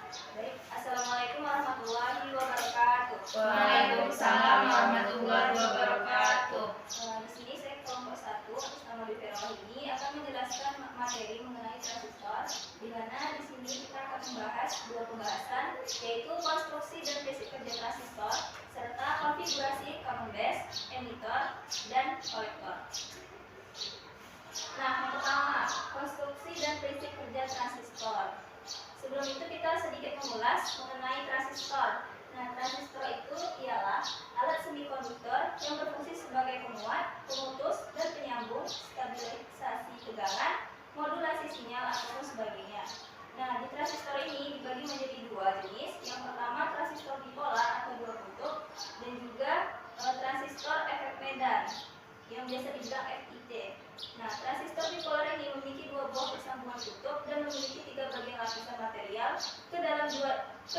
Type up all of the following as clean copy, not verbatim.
Baik, Assalamualaikum warahmatullahi wabarakatuh. Waalaikumsalam warahmatullahi wabarakatuh. Di sini saya kelompok 1 atas nama Dwi ini akan menjelaskan materi mengenai transistor, di mana di sini kita akan membahas dua pembahasan, yaitu konstruksi dan prinsip kerja transistor serta konfigurasi common base, emitter, dan kolektor. Nah, yang pertama, konstruksi dan prinsip kerja transistor. Sebelum itu kita sedikit mengulas mengenai transistor. Nah, transistor itu ialah alat semikonduktor yang berfungsi sebagai penguat, pemutus, dan penyambung, stabilisasi tegangan, modulasi sinyal, ataupun sebagainya. Nah, di transistor ini dibagi menjadi dua jenis. Yang pertama transistor bipolar atau dua kutub, dan juga transistor efek medan yang biasa dibilang FIT. Nah, transistor bipolar ini memiliki dua buah persambungan kutub dan memiliki tiga bagian lapisan material ke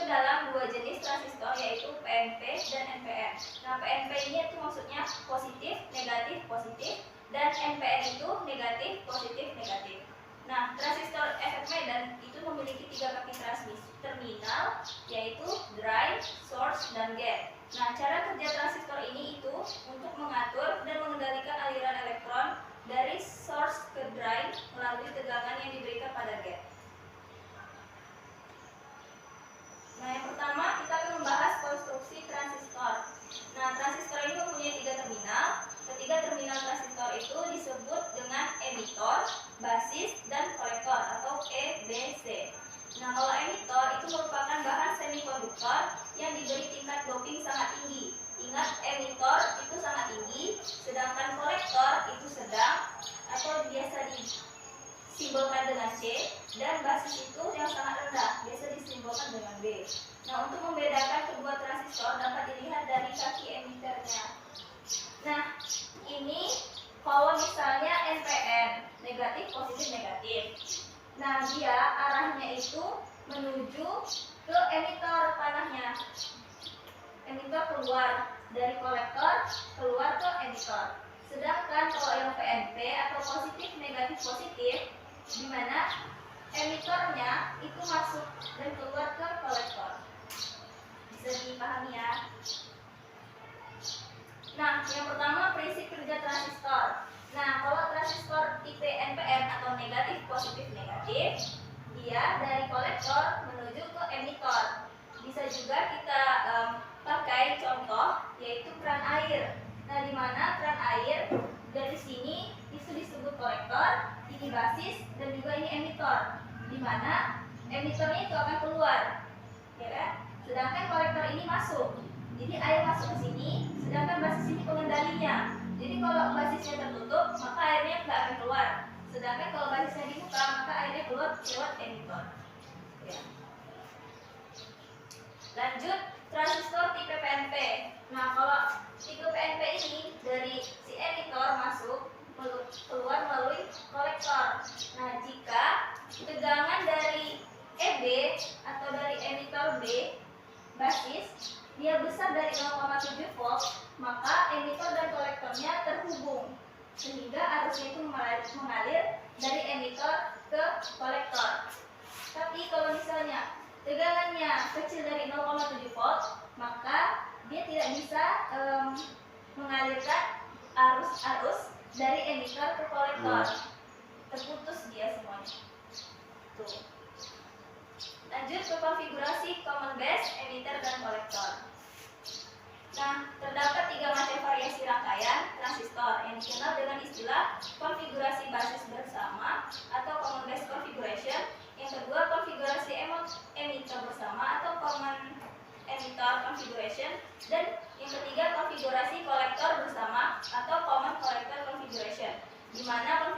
dalam dua jenis transistor, yaitu PNP dan NPN. Nah, PNP ini itu maksudnya positif, negatif, positif, dan NPN itu negatif, positif, negatif. Nah, transistor efek medan itu memiliki tiga kaki transmisi terminal, yaitu drain, source, dan gate. Nah, cara kerja transistor ini itu untuk mengatur dan mengendalikan aliran elektron dari source ke drain melalui tegangan yang diberikan pada gate. Nah, yang pertama kita akan membahas konstruksi transistor. Nah, transistor ini mempunyai tiga terminal. Ketiga terminal transistor itu disebut dengan emitor, basis, dan kolektor atau EBC. Nah, kalau emitor itu merupakan bahan semikonduktor yang diberi tingkat doping sangat tinggi. Ingat, emitor itu sangat tinggi, sedangkan kolektor itu sedang atau biasa disimbolkan dengan C, dan basis itu yang sangat rendah, biasa disimbolkan dengan B. Nah, untuk membedakan kedua transistor dapat dilihat dari kaki emiternya. Nah, ini kalau misalnya NPN, negatif, positif, negatif. Nah, dia arahnya itu menuju ke emitor panahnya. Emitor keluar dari kolektor, keluar ke emitor. Sedangkan kalau yang PNP atau positif, negatif, positif, di mana emitornya itu masuk dan keluar ke kolektor. Bisa dipahami ya? Nah, yang pertama prinsip kerja transistor. Nah, kalau transistor tipe NPN atau negatif, positif, negatif, dia dari kolektor menuju ke emitor. Bisa juga kita pakai contoh, yaitu keran air. Nah, di mana keran air dari sini itu disebut kolektor, ini basis, dan juga ini emitor. Di mana emitornya itu akan keluar, ya kan? Sedangkan kolektor ini masuk. Jadi air masuk ke sini, sedangkan basis ini pengendalinya. Jadi kalau basisnya tertutup, maka airnya tidak akan keluar. Sedangkan kalau basisnya dibuka, maka airnya keluar lewat emitor. Ya. Lanjut, transistor tipe PNP. Nah, kalau tipe PNP ini dari si emitor masuk keluar melalui kolektor. Nah, jika tegangan dari EB atau dari emitor B basis dia besar dari 0,7 volt, maka emitor dan kolektornya terhubung sehingga arusnya itu mengalir dari emitor ke kolektor. Tapi kalau misalnya tegangannya kecil dari 0,7 volt, maka dia tidak bisa mengalirkan arus dari emitor ke kolektor. Terputus dia semuanya. Tuh. Lanjut ke konfigurasi common base, emitter, dan kolektor. Nah, terdapat tiga macam variasi rangkaian transistor yang dikenal dengan istilah konfigurasi basis bersama atau common base configuration. Yang kedua, konfigurasi emitter bersama atau common emitter configuration. Dan yang ketiga, konfigurasi kolektor bersama atau common collector configuration, di mana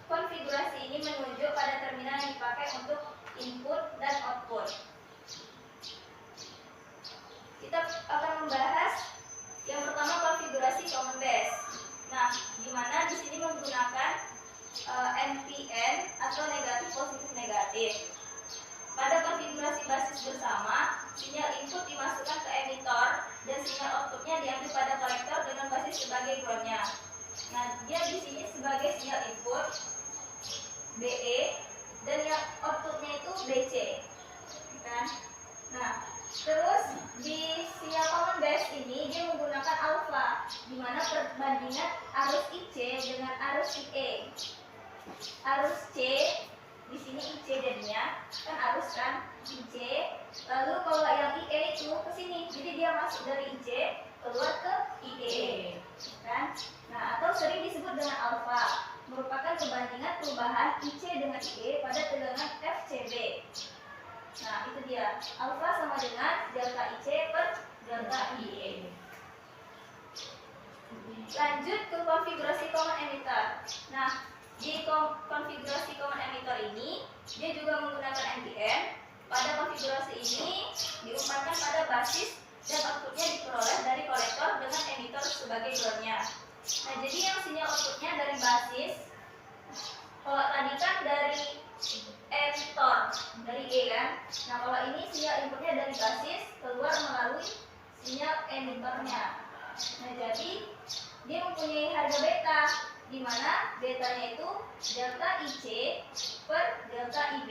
konfigurasi ini menunjuk pada terminal yang dipakai untuk input dan output. Kita akan membahas yang pertama konfigurasi common base. Nah, di mana di sini menggunakan NPN atau negatif, positif, negatif. Pada konfigurasi basis bersama, sinyal input dimasukkan ke emitor dan sinyal outputnya diambil pada kolektor dengan basis sebagai groundnya. Nah, dia di sini sebagai sinyal input BE dan yang outputnya itu BC. kan? Nah, terus di sinyal common base ini dia menggunakan alfa, di mana perbandingan arus IC dengan arus IE. Arus C di sini IC jadinya kan arus kan IC, lalu kalau yang IE itu ke sini, jadi dia masuk dari IC keluar ke IE kan. Nah, atau sering disebut dengan alfa, merupakan perbandingan perubahan IC dengan IE pada tegangan FCB. Nah, itu dia, alfa sama dengan delta IC per delta IE. Lanjut ke konfigurasi common emitter. Nah, di konfigurasi common emitter ini dia juga menggunakan NPN. Pada konfigurasi ini diumpankan pada basis dan outputnya diperoleh dari kolektor dengan emitter sebagai groundnya. Nah, jadi yang sinyal outputnya dari basis, kalau tadi kan dari emitter, dari E kan. Nah, kalau ini sinyal inputnya dari basis keluar melalui sinyal emitternya. Nah, jadi dia mempunyai harga beta, di mana betanya itu delta IC per delta IB.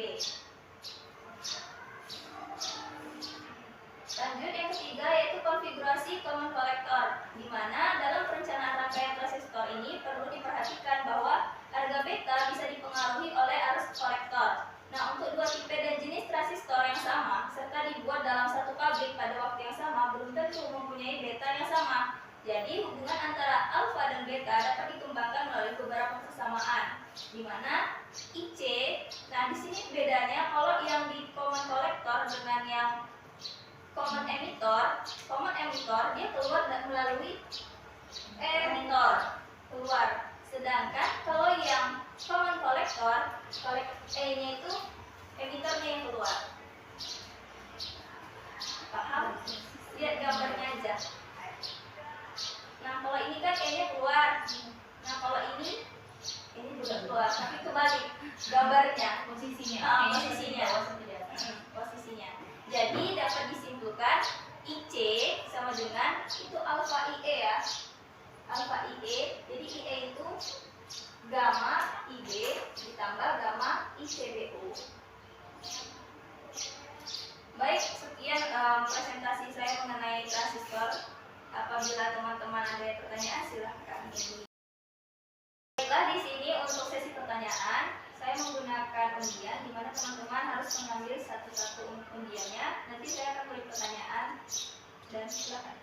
Lanjut yang ketiga yaitu konfigurasi common collector, di mana dalam perencanaan rangkaian transistor ini perlu diperhatikan bahwa harga beta bisa dipengaruhi oleh arus kolektor. Nah, untuk dua tipe dan jenis transistor yang sama serta dibuat dalam satu pabrik pada waktu yang sama belum tentu mempunyai beta yang sama. Jadi hubungan antara alfa dan beta dapat dikembangkan melalui beberapa persamaan, di mana IC. Nah, di sini bedanya kalau yang di common collector dengan yang common emitter dia keluar melalui emitter keluar. Sedangkan kalau yang common collector, E-nya itu emitternya yang keluar. Paham? Lihat gambarnya aja. Nah, kalau ini kan E-nya keluar. Nah, kalau ini juga keluar, tapi kebalik gambarnya, posisinya. Jadi dapat disimpulkan IC sama dengan itu alfa IE ya. Alfa IE, jadi IE itu gamma IB ditambah gamma ICBU. Baik, sekian presentasi saya mengenai transistor. Apabila teman-teman ada pertanyaan silahkan. Baiklah, di sini untuk sesi pertanyaan saya menggunakan undian, di mana teman-teman harus mengambil satu-satu undiannya. Nanti saya akan beri pertanyaan dan silakan.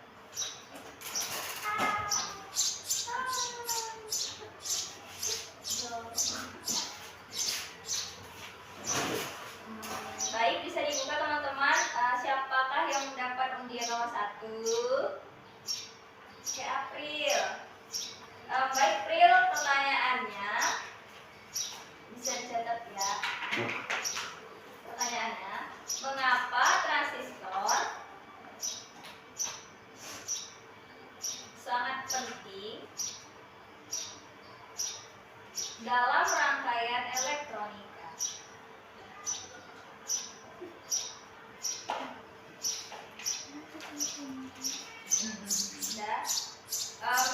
Baik, bisa dibuka teman-teman. Siapakah yang mendapat undian nomor 1? April. Baik, April, pertanyaannya bisa dicatat ya. Pertanyaannya, mengapa transistor sangat penting dalam rangkaian elektronika?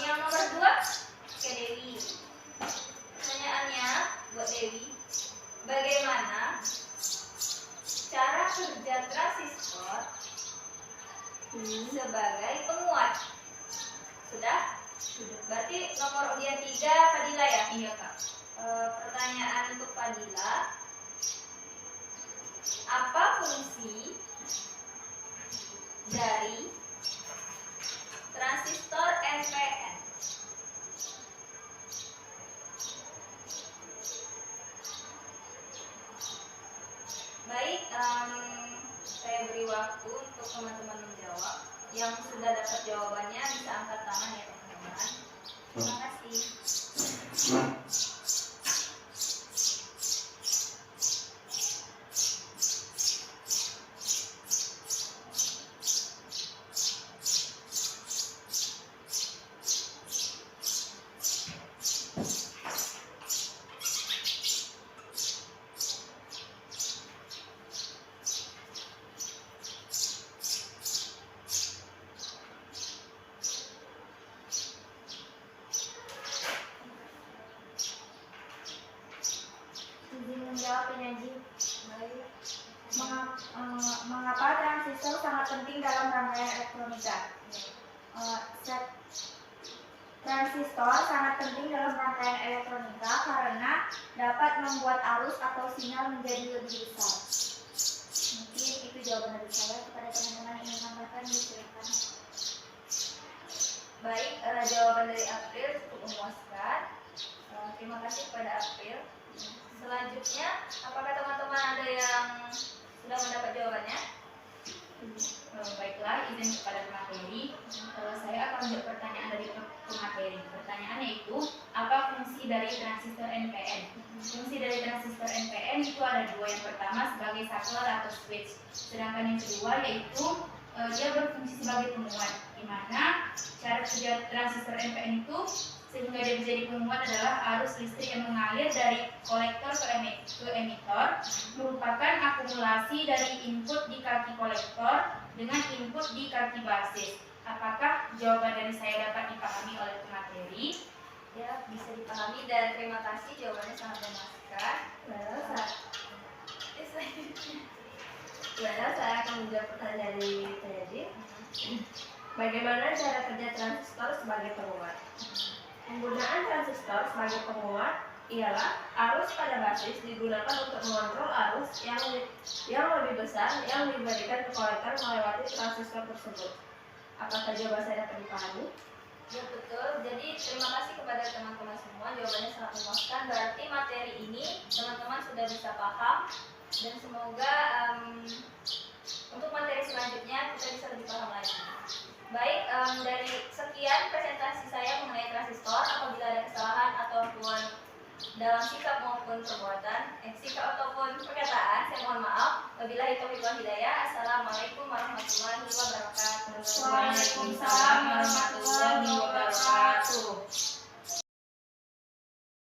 Yang nomor 2 ke Dewi. Pertanyaannya buat Dewi, bagaimana cara kerja transistor sebagai penguat? Sudah? Berarti nomor undian 3 Fadila ya? Iya, Kak. Pertanyaan untuk Fadila, apa fungsi dari transistor NPN? Baik, saya beri waktu untuk teman-teman menjawab. Yang sudah dapat jawabannya bisa angkat tangan ya teman-teman. Terima kasih. Menjawab penyaji. Baik. Mengapa transistor sangat penting dalam rangkaian elektronika? Transistor sangat penting dalam rangkaian elektronika karena dapat membuat arus atau sinyal menjadi lebih besar. Mungkin itu jawaban dari saya. Kepada teman-teman yang ingin menambahkan, silakan. Baik, jawaban dari April cukup memuaskan. Terima kasih kepada April. Selanjutnya, apakah teman-teman ada yang sudah mendapat jawabannya? Baiklah, izin kepada pemateri. Saya akan menjawab pertanyaan dari pemateri. Pertanyaannya itu, apa fungsi dari transistor NPN? Fungsi dari transistor NPN itu ada dua. Yang pertama sebagai saklar atau switch. Sedangkan yang kedua yaitu dia berfungsi sebagai penguat. Di mana cara kerja transistor NPN itu sehingga dia menjadi penguat adalah arus listrik yang mengalir dari kolektor ke emitor merupakan akumulasi dari input di kaki kolektor dengan input di kaki basis. Apakah jawaban dari saya dapat dipahami oleh pemateri? Ya, bisa dipahami dan terima kasih, jawabannya sangat memuaskan. Lalu saya akan menjawab pertanyaan dari Teddy. Bagaimana cara kerja transistor sebagai penguat? Penggunaan transistor sebagai penguat ialah arus pada basis digunakan untuk mengontrol arus yang lebih besar yang diberikan ke kolektor melewati transistor tersebut. Apakah jawaban saya dapat dipahami? Ya, betul. Jadi terima kasih kepada teman-teman semua, jawabannya sangat memuaskan. Berarti materi ini teman-teman sudah bisa paham dan semoga untuk materi selanjutnya kita bisa lebih paham lagi. Baik, dari sekian presentasi saya mengenai transistor, apabila ada kesalahan ataupun dalam sikap maupun perbuatan, sikap ataupun perkataan, saya mohon maaf. Wabillahi taufiq wal hidayah. Assalamualaikum warahmatullahi wabarakatuh.